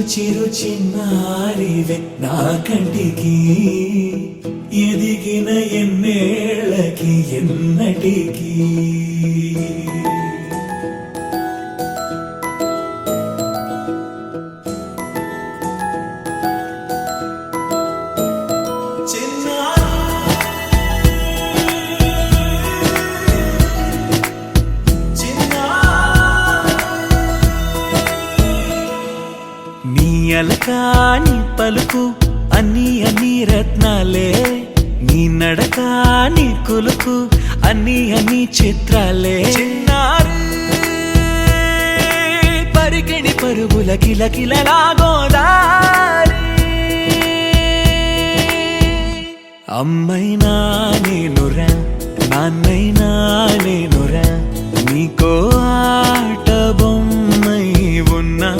చిరు చిన్నారివే నా కంటికి ఎదిగిన ఎన్నేళ్ళకి ఎన్నటికి అలకాని పలుకు అన్ని అన్ని రత్నాలే నీ నడకాని కులుకు అన్ని అన్ని చిత్రాలే పరికిణి పరుగుల కిలకిలలాగోదారి అమ్మైనా నేనురా నాన్నైనా నేనురా నీకో ఆట బొమ్మై ఉన్నా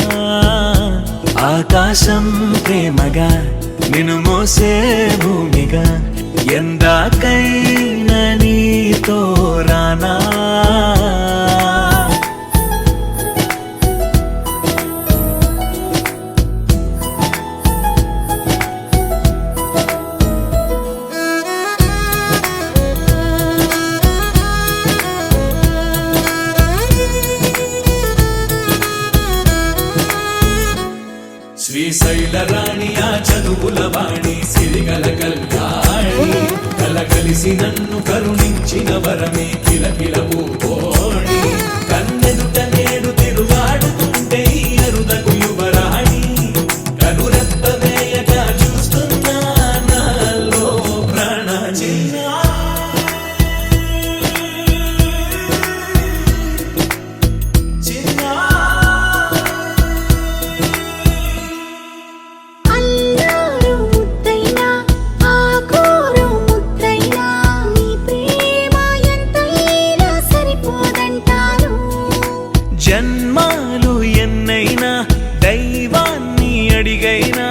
ఆకాశం ప్రేమగా నిన్ను మోసే భూమిగా ఎందాకైనా నీతో రానా శ్రీశైల రాణి ఆ చదువుల వాణి సిరిగల కల్యాణి కలగలిసి నన్ను కరుణించిన వరమే కిలకిల పూకోణి కన్నెదుట నేడు తిరుగాడుతుంటే ఈ అరుదకు యువరాణి కనురెప్ప వేయక చూస్తున్నా నాలో ప్రాణ చిన్నా జన్మాలు ఎన్నైనా దైవాన్ని అడిగైనా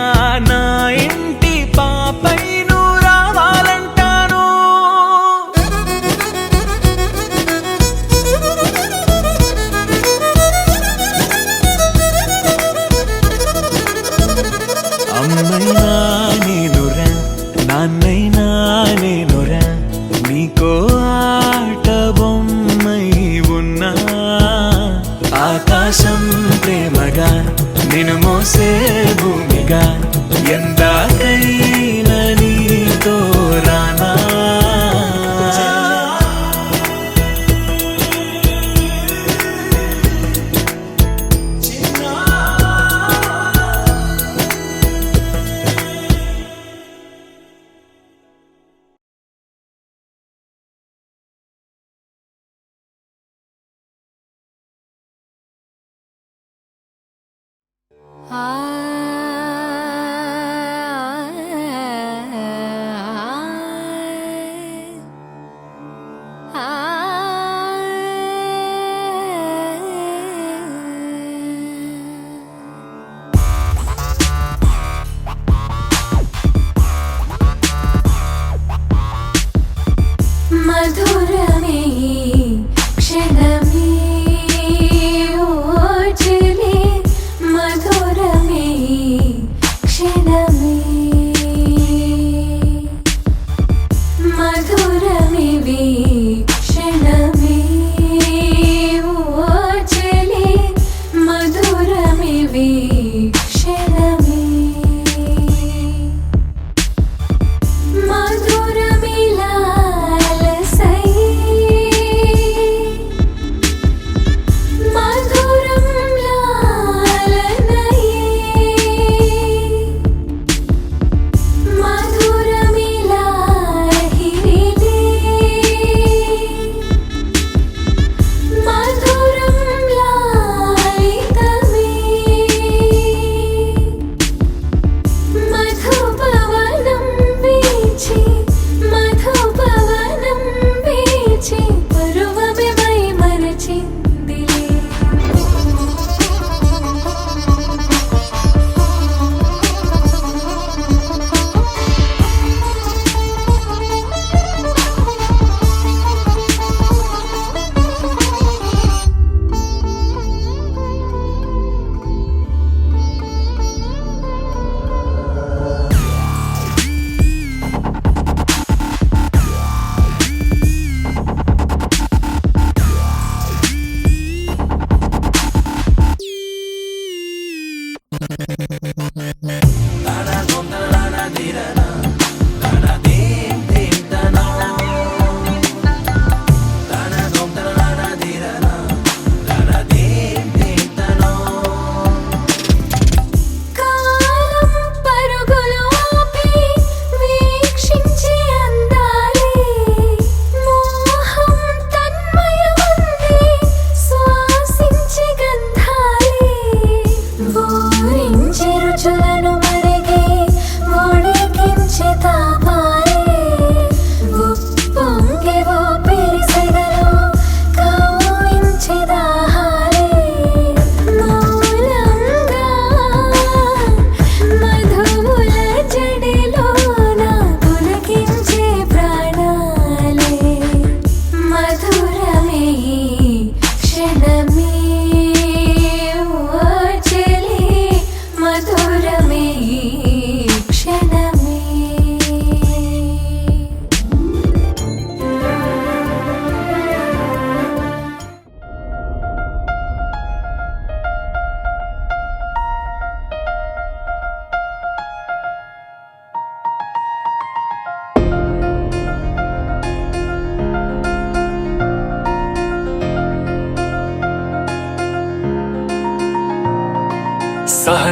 నా ఇంటి పాపై నువ్వు రావాలంటాను అమ్మైనా నేనురా నాన్నైనా నేనురా నీకో ఆట బొమ్మై ఉన్నా ఆకాశం ప్రేమగా నిన్ను మోసే భూమిగా ఎందాకైనా నీతో రానా మధురమే క్షణమే ఓ చెలి మధురమే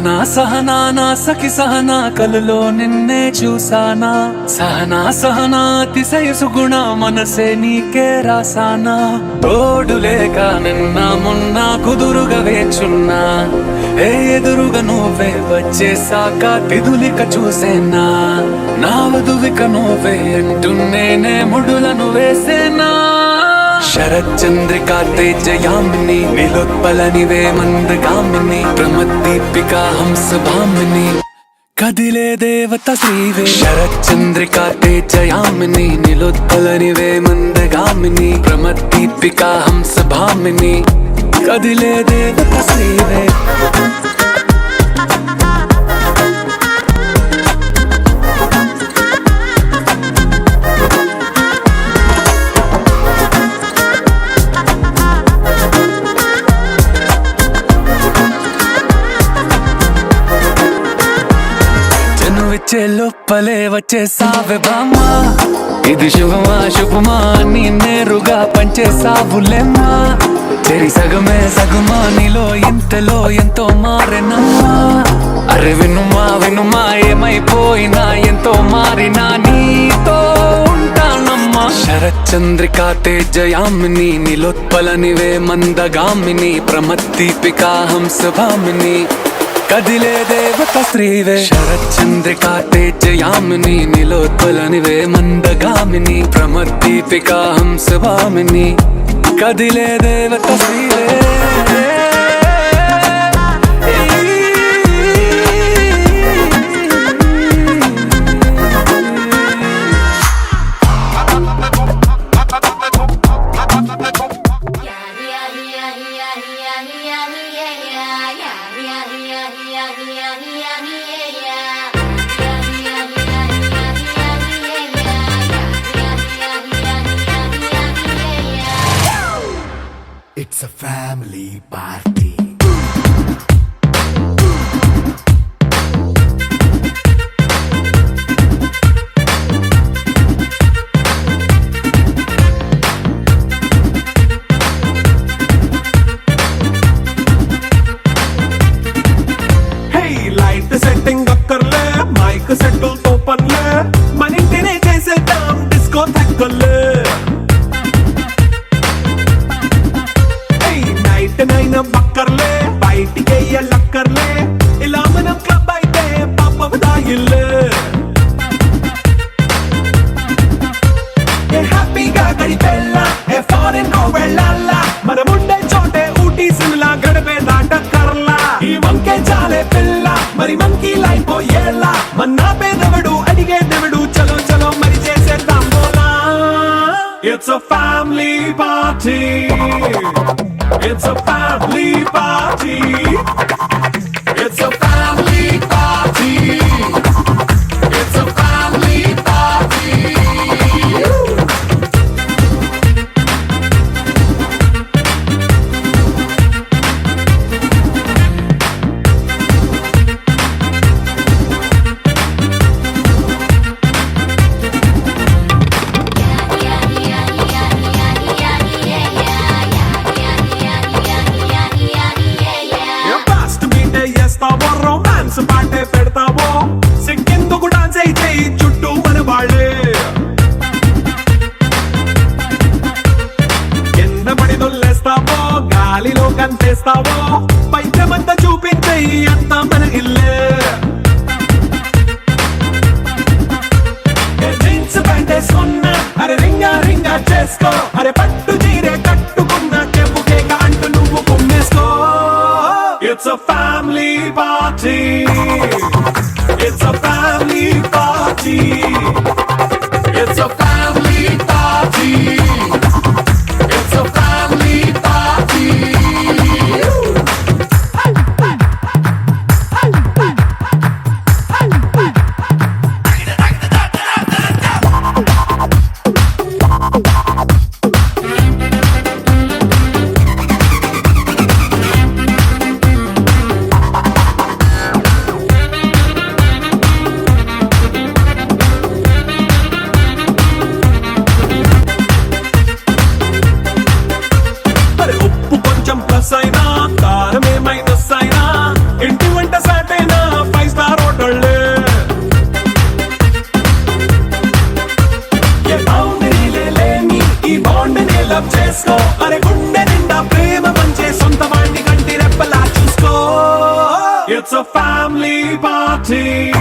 సహనా సహనా నా సఖి సహనా కలలో నిన్నే చూసానా సహనా సహనా అతిశయ సుగుణ మనసే నీకే రాసానా తోడు లేక నిన్న మొన్న కుదురుగా వేచున్నా ఏ ఎదురుగా నువ్వే వచ్చేసాక తిదులిక చూసేనా నా వధువిక నువ్వే అంటున్నేనే ముడులను వేసేనా శరచంద్రికా తేజయామిని నిలోత్పలనివే మందగామిని ప్రమద్దీపికా హంసభామిని కదిలే దేవత శ్రీవే శరచంద్రికా తేజయామిని నిలోత్పలనివే మందగామిని ప్రమద్దీపికా హంసభామిని కదిలే దేవత శ్రీవే వచ్చే లోపలే వచ్చేసావే బామ్మా ఇది శుభమా శుభమా నీ నేరుగా పంచేసావులేమ్మా చెరి సగమే సగమా నీలో ఇంతలో ఎంతో మారెనమ్మా అరే వినుమా వినుమా ఏమైపోయినా ఎంతో మారినా నీతో ఉంటానమ్మా శరచంద్రికా తేజయామిని నిలోత్పలనివే మందగామిని ప్రమద్దీపికా హంసభామిని కదిలే దేవత శ్రీవే శరచంద్రికా తేజయామిని నిలోత్పలనివే మందగామిని ప్రమద్దీపికా హంసభామిని కదిలే దేవత శ్రీవే It's a family party. Hey, light setting akkarle, mic settle to panle, manintine chesedam disco thakkale. నైన బక్కర్లే బయటికి లక్కర్లే ఇలా మనం క్లబ్ అయితే పాప దాయిల్లే ఏ హ్యాపీగా గడిపెళ్ళ ఏ ఫారెన్ నో వెళ్ళాల మనం ఉండే చోటే ఊటీ సిమ్లా గడిపే దాటక్కర్లా ఈ వంకే చాలే పిల్ల మరి మంకీ లైఫ్ ఏళ్ళ మన్నా పేదవడు అడిగే దేవుడు చలో చలో మరి చేసేద్దాం బోలా It's a family party. It's a family party. It's a family party. It's a family party. Romance పాటే పెడతావో సిగ్గెందుకు డాన్స్ అయితే చుట్టూ మన వాళ్ళే కింద పడి దొల్లేస్తావో గాలిలో కంతేస్తావో పైద్యమంతా చూపించే అంతా మన ఇల్లే జీన్స్ ప్యాంటే సొన్న అరే రింగా రింగా చేసుకో అరే పట్టు చీరే కట్టుకున్న కెప్పు కేక అంటూ నువ్వు కుమ్మేసుకో It's a family party. It's a family party. It's a family party. It's a family party. Party